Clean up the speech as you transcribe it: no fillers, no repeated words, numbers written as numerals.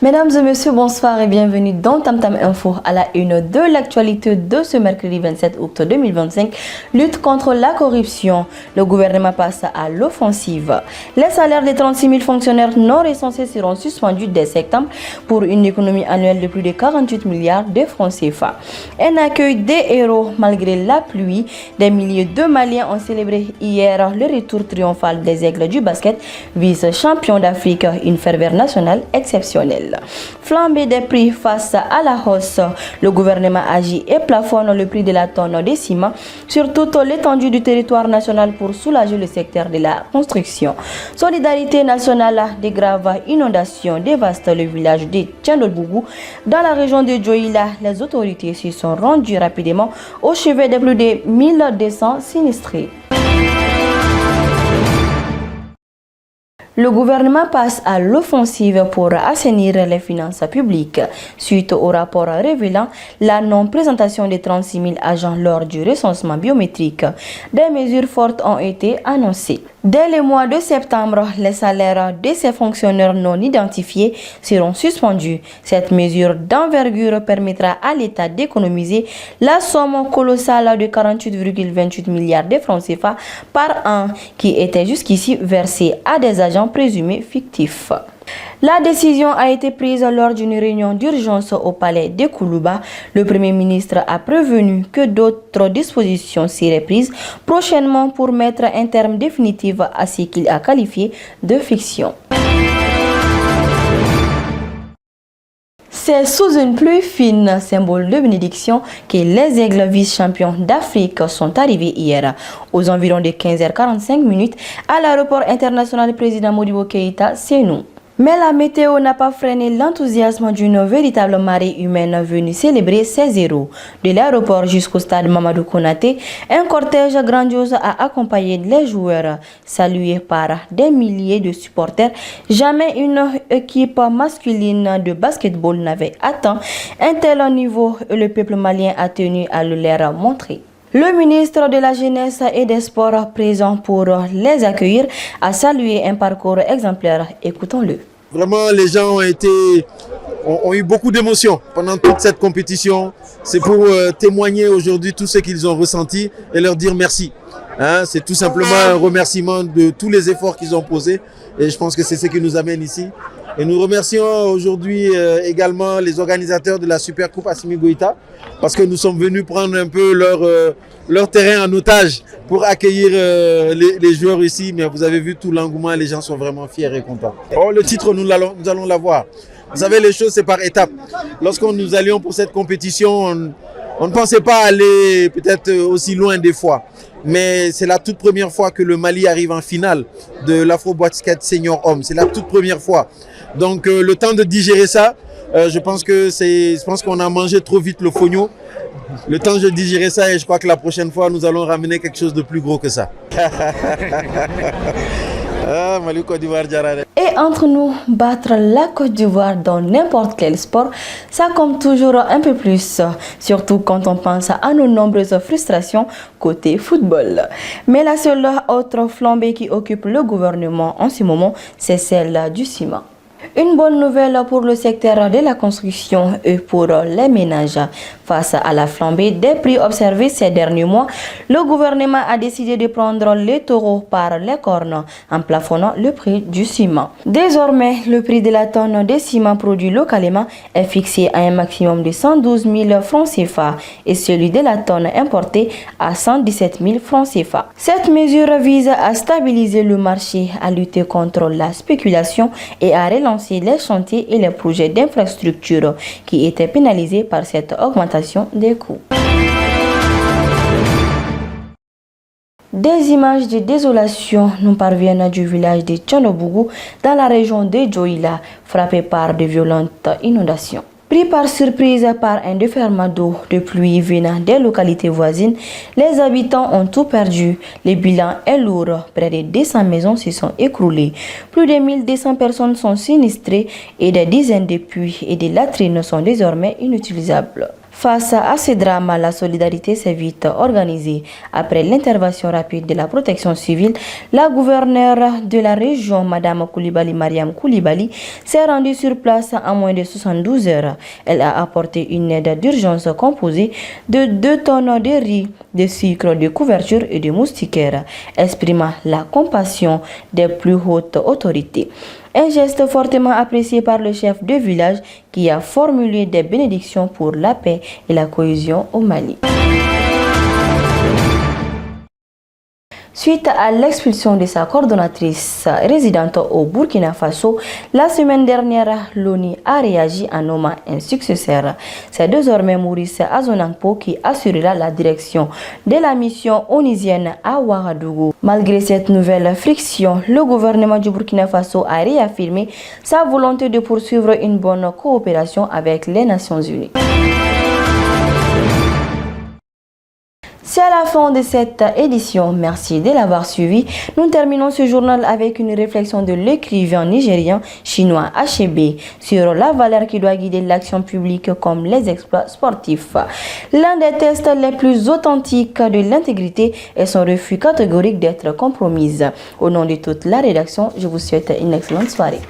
Mesdames et messieurs, bonsoir et bienvenue dans Tam Tam Info à la une de l'actualité de ce mercredi 27 août 2025. Lutte contre la corruption. Le gouvernement passe à l'offensive. Les salaires des 36 000 fonctionnaires non recensés seront suspendus dès septembre pour une économie annuelle de plus de 48 milliards de francs CFA. Un accueil des héros malgré la pluie. Des milliers de Maliens ont célébré hier le retour triomphal des Aigles du basket, vice-champion d'Afrique, une ferveur nationale exceptionnelle. Flambée des prix face à la hausse, le gouvernement agit et plafonne le prix de la tonne de ciment sur toute l'étendue du territoire national pour soulager le secteur de la construction. Solidarité nationale, des graves inondations dévastent le village de Tchandolbougou dans la région de Djoïla. Les autorités s'y sont rendues rapidement au chevet de plus de 1200 sinistrés. Le gouvernement passe à l'offensive pour assainir les finances publiques suite au rapport révélant la non-présentation des 36 000 agents lors du recensement biométrique. Des mesures fortes ont été annoncées. Dès le mois de septembre, les salaires de ces fonctionnaires non identifiés seront suspendus. Cette mesure d'envergure permettra à l'État d'économiser la somme colossale de 48,28 milliards de francs CFA par an qui était jusqu'ici versée à des agents présumés fictifs. La décision a été prise lors d'une réunion d'urgence au palais de Koulouba. Le Premier ministre a prévenu que d'autres dispositions seraient prises prochainement pour mettre un terme définitif à ce qu'il a qualifié de fiction. C'est sous une pluie fine, symbole de bénédiction, que les Aigles vice-champions d'Afrique sont arrivés hier aux environs de 15h45 à l'aéroport international président Modibo Keïta, Sénou. Mais la météo n'a pas freiné l'enthousiasme d'une véritable marée humaine venue célébrer ses héros. De l'aéroport jusqu'au stade Mamadou Konaté, un cortège grandiose a accompagné les joueurs, salués par des milliers de supporters. Jamais une équipe masculine de basketball n'avait atteint un tel niveau et le peuple malien a tenu à le leur montrer. Le ministre de la Jeunesse et des Sports, présent pour les accueillir, a salué un parcours exemplaire. Écoutons-le. Vraiment, les gens ont eu beaucoup d'émotions pendant toute cette compétition. C'est pour témoigner aujourd'hui tout ce qu'ils ont ressenti et leur dire merci. C'est tout simplement un remerciement de tous les efforts qu'ils ont posés. Et je pense que c'est ce qui nous amène ici. Et nous remercions aujourd'hui également les organisateurs de la Super Coupe Assimi Goïta parce que nous sommes venus prendre un peu leur terrain en otage pour accueillir les joueurs ici. Mais vous avez vu tout l'engouement, les gens sont vraiment fiers et contents. Oh, le titre, nous allons l'avoir. Vous savez, les choses, c'est par étapes. Lorsqu'on nous allions pour cette compétition, on ne pensait pas aller peut-être aussi loin des fois. Mais c'est la toute première fois que le Mali arrive en finale de l'Afro-Basket Senior Homme. C'est la toute première fois. Donc le temps de digérer ça, je pense qu'on a mangé trop vite le fognon. Le temps de digérer ça et je crois que la prochaine fois, nous allons ramener quelque chose de plus gros que ça. Et entre nous, battre la Côte d'Ivoire dans n'importe quel sport, ça compte toujours un peu plus, surtout quand on pense à nos nombreuses frustrations côté football. Mais la seule autre flambée qui occupe le gouvernement en ce moment, c'est celle du ciment. Une bonne nouvelle pour le secteur de la construction et pour les ménages. Face à la flambée des prix observés ces derniers mois, le gouvernement a décidé de prendre les taureaux par les cornes en plafonnant le prix du ciment. Désormais, le prix de la tonne de ciment produit localement est fixé à un maximum de 112 000 francs CFA et celui de la tonne importée à 117 000 francs CFA. Cette mesure vise à stabiliser le marché, à lutter contre la spéculation et à relancer les chantiers et les projets d'infrastructure qui étaient pénalisés par cette augmentation des coûts. Des images de désolation nous parviennent du village de Tchandolbougou dans la région de Djoïla, frappé par de violentes inondations. Pris par surprise par un déferlement d'eau de pluie venant des localités voisines, les habitants ont tout perdu. Le bilan est lourd. Près de 200 maisons se sont écroulées. Plus de 1200 personnes sont sinistrées et des dizaines de puits et des latrines sont désormais inutilisables. Face à ce drame, la solidarité s'est vite organisée. Après l'intervention rapide de la protection civile, la gouverneure de la région, Madame Koulibaly Mariam Koulibaly, s'est rendue sur place en moins de 72 heures. Elle a apporté une aide d'urgence composée de 2 tonnes de riz, de sucre, de couverture et de moustiquaires, exprimant la compassion des plus hautes autorités. Un geste fortement apprécié par le chef de village qui a formulé des bénédictions pour la paix et la cohésion au Mali. Suite à l'expulsion de sa coordonnatrice résidente au Burkina Faso, la semaine dernière, l'ONU a réagi en nommant un successeur. C'est désormais Maurice Azonangpo qui assurera la direction de la mission onusienne à Ouagadougou. Malgré cette nouvelle friction, le gouvernement du Burkina Faso a réaffirmé sa volonté de poursuivre une bonne coopération avec les Nations Unies. C'est à la fin de cette édition. Merci de l'avoir suivi. Nous terminons ce journal avec une réflexion de l'écrivain nigérien chinois Achebe sur la valeur qui doit guider l'action publique comme les exploits sportifs. L'un des tests les plus authentiques de l'intégrité est son refus catégorique d'être compromise. Au nom de toute la rédaction, je vous souhaite une excellente soirée.